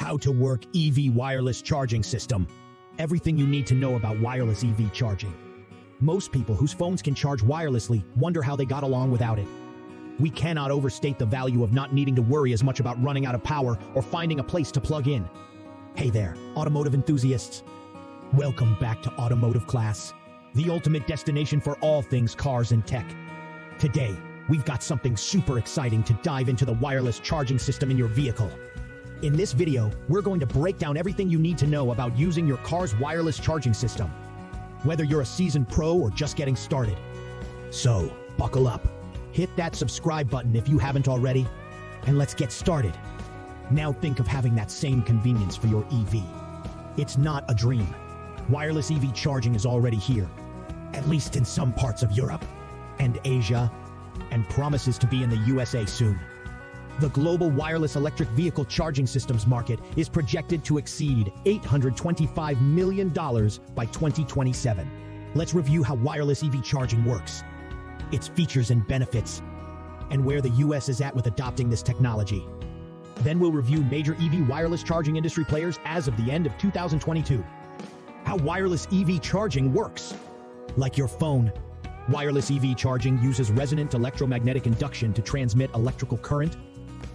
How to work EV wireless charging system. Everything you need to know about wireless EV charging. Most people whose phones can charge wirelessly wonder how they got along without it. We cannot overstate the value of not needing to worry as much about running out of power or finding a place to plug in. Hey there, automotive enthusiasts. Welcome back to Automotive class, the ultimate destination for all things cars and tech. Today, we've got something super exciting to dive into the wireless charging system in your vehicle. In this video, we're going to break down everything you need to know about using your car's wireless charging system, whether you're a seasoned pro or just getting started. So, buckle up, hit that subscribe button if you haven't already, and let's get started. Now think of having that same convenience for your EV. It's not a dream. Wireless EV charging is already here, at least in some parts of Europe and Asia, and promises to be in the USA soon. The global wireless electric vehicle charging systems market is projected to exceed $825 million by 2027. Let's review how wireless EV charging works, its features and benefits, and where the US is at with adopting this technology. Then we'll review major EV wireless charging industry players as of the end of 2022. How wireless EV charging works. Like your phone, wireless EV charging uses resonant electromagnetic induction to transmit electrical current,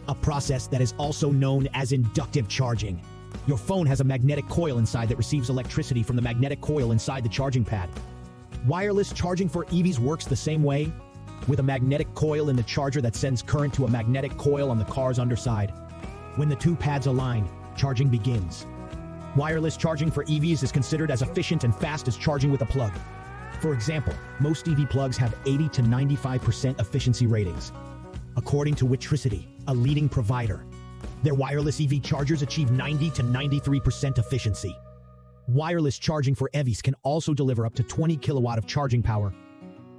a process that is also known as inductive charging. Your phone has a magnetic coil inside that receives electricity from the magnetic coil inside the charging pad. Wireless charging for EVs works the same way, with a magnetic coil in the charger that sends current to a magnetic coil on the car's underside. When the two pads align, charging begins. Wireless charging for EVs is considered as efficient and fast as charging with a plug. For example, most EV plugs have 80 to 95% efficiency ratings. According to Witricity, a leading provider, their wireless EV chargers achieve 90 to 93% efficiency. Wireless charging for EVs can also deliver up to 20 kilowatt of charging power,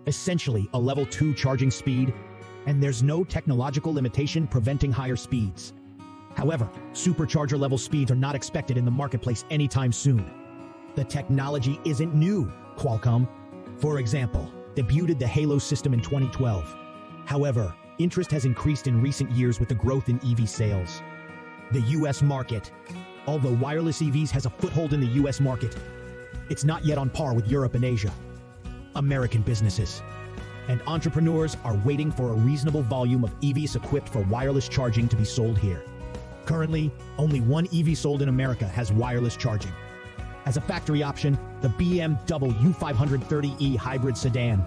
essentially a level 2 charging speed, and there's no technological limitation preventing higher speeds. However, supercharger level speeds are not expected in the marketplace anytime soon. The technology isn't new. Qualcomm, for example, debuted the Halo system in 2012. However, interest has increased in recent years with the growth in EV sales. The US market. Although wireless EVs has a foothold in the US market, it's not yet on par with Europe and Asia. American businesses and entrepreneurs are waiting for a reasonable volume of EVs equipped for wireless charging to be sold here. Currently, only one EV sold in America has wireless charging. As a factory option, the BMW 530e hybrid sedan.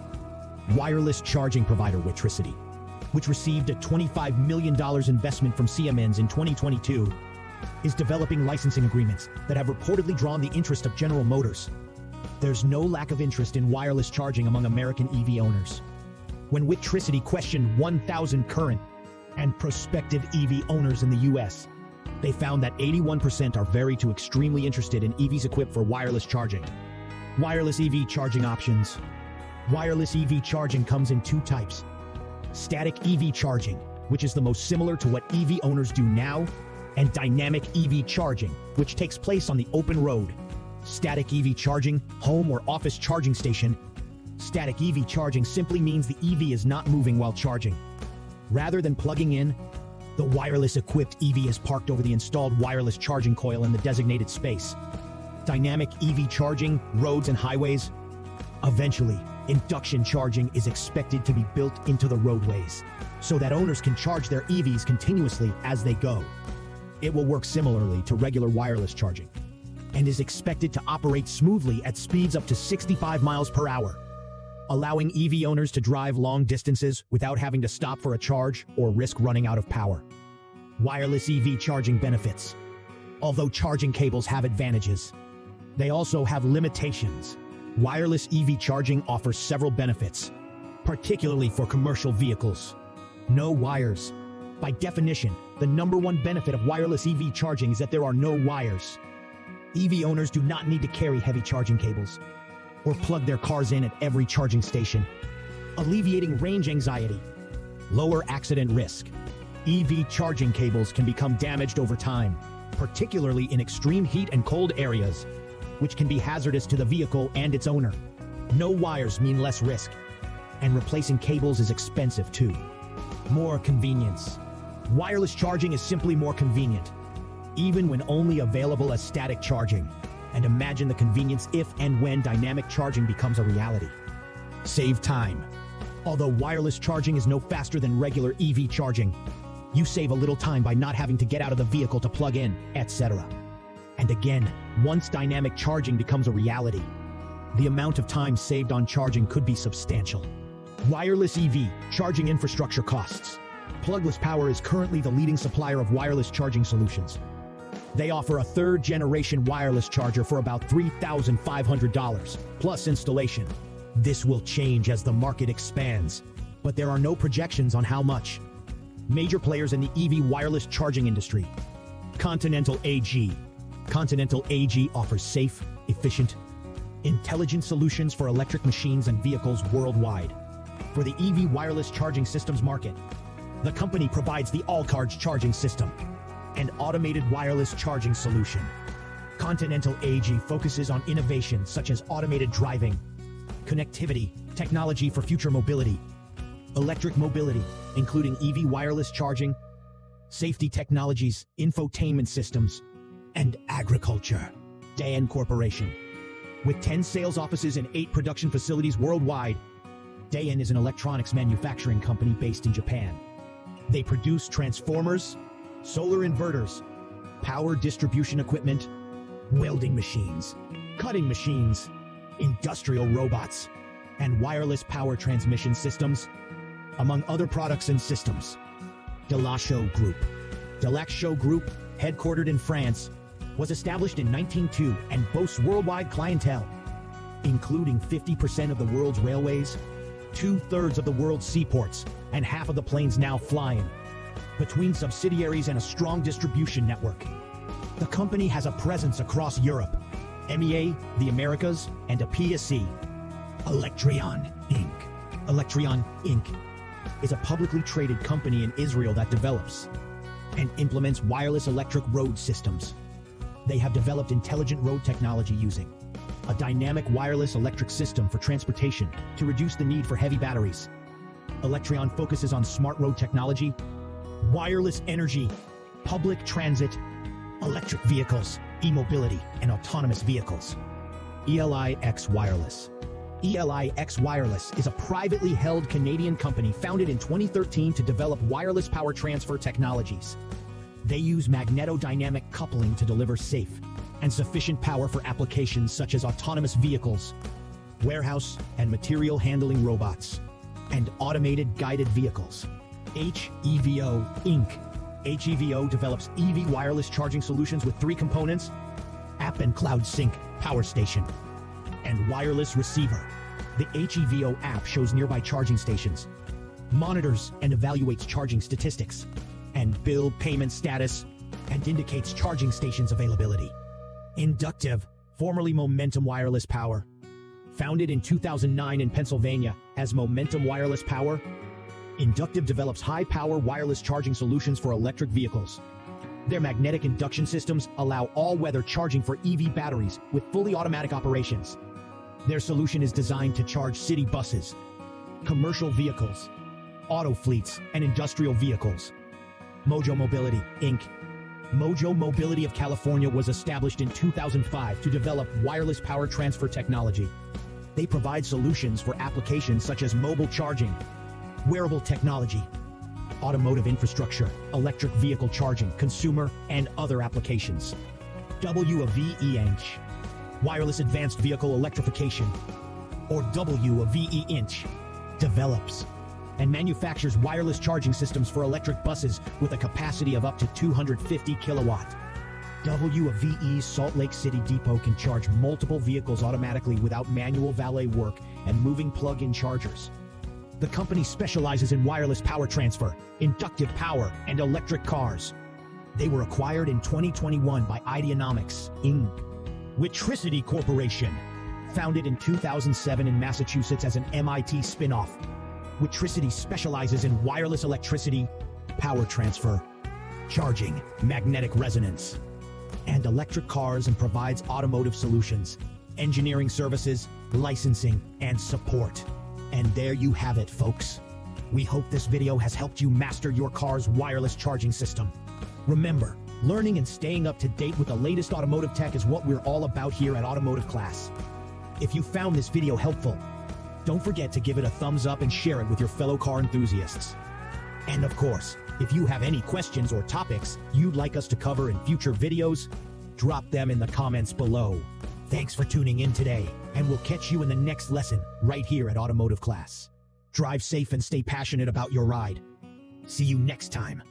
Wireless charging provider Witricity, which received a $25 million investment from Siemens in 2022, is developing licensing agreements that have reportedly drawn the interest of General Motors. There's no lack of interest in wireless charging among American EV owners. When Witricity questioned 1,000 current and prospective EV owners in the US, they found that 81% are very to extremely interested in EVs equipped for wireless charging. Wireless EV charging options. Wireless EV charging comes in two types. Static EV charging, which is the most similar to what EV owners do now, and dynamic EV charging, which takes place on the open road. Static EV charging, home or office charging station. Static EV charging simply means the EV is not moving while charging. Rather than plugging in, the wireless-equipped EV is parked over the installed wireless charging coil in the designated space. Dynamic EV charging, roads and highways. Eventually, induction charging is expected to be built into the roadways, so that owners can charge their EVs continuously as they go. It will work similarly to regular wireless charging, and is expected to operate smoothly at speeds up to 65 miles per hour, allowing EV owners to drive long distances without having to stop for a charge or risk running out of power. Wireless EV charging benefits. Although charging cables have advantages, they also have limitations. Wireless EV charging offers several benefits, particularly for commercial vehicles. No wires. By definition, the number one benefit of wireless EV charging is that there are no wires. EV owners do not need to carry heavy charging cables or plug their cars in at every charging station, alleviating range anxiety. Lower accident risk. EV charging cables can become damaged over time, particularly in extreme heat and cold areas, which can be hazardous to the vehicle and its owner. No wires mean less risk, and replacing cables is expensive too. More convenience. Wireless charging is simply more convenient. even when only available as static charging. And imagine the convenience if and when dynamic charging becomes a reality. Save time. Although wireless charging is no faster than regular EV charging, you save a little time by not having to get out of the vehicle to plug in, etc. And again, once dynamic charging becomes a reality, the amount of time saved on charging could be substantial. Wireless EV charging infrastructure costs. Plugless Power is currently the leading supplier of wireless charging solutions. They offer a third-generation wireless charger for about $3,500, plus installation. This will change as the market expands, but there are no projections on how much. Major players in the EV wireless charging industry. Continental AG. Continental AG offers safe, efficient, intelligent solutions for electric machines and vehicles worldwide. For the EV wireless charging systems market, the company provides the all-cards charging system, an automated wireless charging solution. Continental AG focuses on innovations such as automated driving, connectivity, technology for future mobility, electric mobility, including EV wireless charging, safety technologies, infotainment systems, and agriculture. Dayan Corporation. With 10 sales offices and 8 production facilities worldwide, Dayan is an electronics manufacturing company based in Japan. They produce transformers, solar inverters, power distribution equipment, welding machines, cutting machines, industrial robots, and wireless power transmission systems, among other products and systems. Delachaux Group. Delachaux Group, headquartered in France, was established in 1902 and boasts worldwide clientele, including 50% of the world's railways, 2/3 of the world's seaports, and half of the planes now flying. Between subsidiaries and a strong distribution network, the company has a presence across Europe, MEA, the Americas, and a PSC. Electrion Inc. Electrion Inc. is a publicly traded company in Israel that develops and implements wireless electric road systems. They have developed intelligent road technology using a dynamic wireless electric system for transportation to reduce the need for heavy batteries. Electrion focuses on smart road technology, wireless energy, public transit, electric vehicles, e-mobility, and autonomous vehicles. ELIX Wireless. ELIX Wireless is a privately held Canadian company founded in 2013 to develop wireless power transfer technologies. They use magnetodynamic coupling to deliver safe and sufficient power for applications such as autonomous vehicles, warehouse and material handling robots, and automated guided vehicles. HEVO Inc. HEVO develops EV wireless charging solutions with 3 components: app and cloud sync, power station, and wireless receiver. The HEVO app shows nearby charging stations, monitors and evaluates charging statistics, and bill payment status, and indicates charging stations availability. Inductive, formerly Momentum Wireless Power. Founded in 2009 in Pennsylvania as Momentum Wireless Power, Inductive develops high-power wireless charging solutions for electric vehicles. Their magnetic induction systems allow all-weather charging for EV batteries with fully automatic operations. Their solution is designed to charge city buses, commercial vehicles, auto fleets, and industrial vehicles. Mojo Mobility, Inc. Mojo Mobility of California was established in 2005 to develop wireless power transfer technology. They provide solutions for applications such as mobile charging, wearable technology, automotive infrastructure, electric vehicle charging, consumer, and other applications. WAVE Inch. Wireless Advanced Vehicle Electrification, or WAVE Inch, develops and manufactures wireless charging systems for electric buses with a capacity of up to 250 kilowatt. WAVE's Salt Lake City Depot can charge multiple vehicles automatically without manual valet work and moving plug-in chargers. The company specializes in wireless power transfer, inductive power, and electric cars. They were acquired in 2021 by Ideanomics, Inc. Witricity Corporation. Founded in 2007 in Massachusetts as an MIT spin-off, Witricity specializes in wireless electricity, power transfer, charging, magnetic resonance, and electric cars, and provides automotive solutions, engineering services, licensing, and support. And there you have it, folks. We hope this video has helped you master your car's wireless charging system. Remember, Learning and staying up to date with the latest automotive tech is what we're all about here at Automotive Class. If you found this video helpful, don't forget to give it a thumbs up and share it with your fellow car enthusiasts. And of course, if you have any questions or topics you'd like us to cover in future videos, drop them in the comments below. Thanks for tuning in today, and we'll catch you in the next lesson right here at Automotive Class. Drive safe and stay passionate about your ride. See you next time.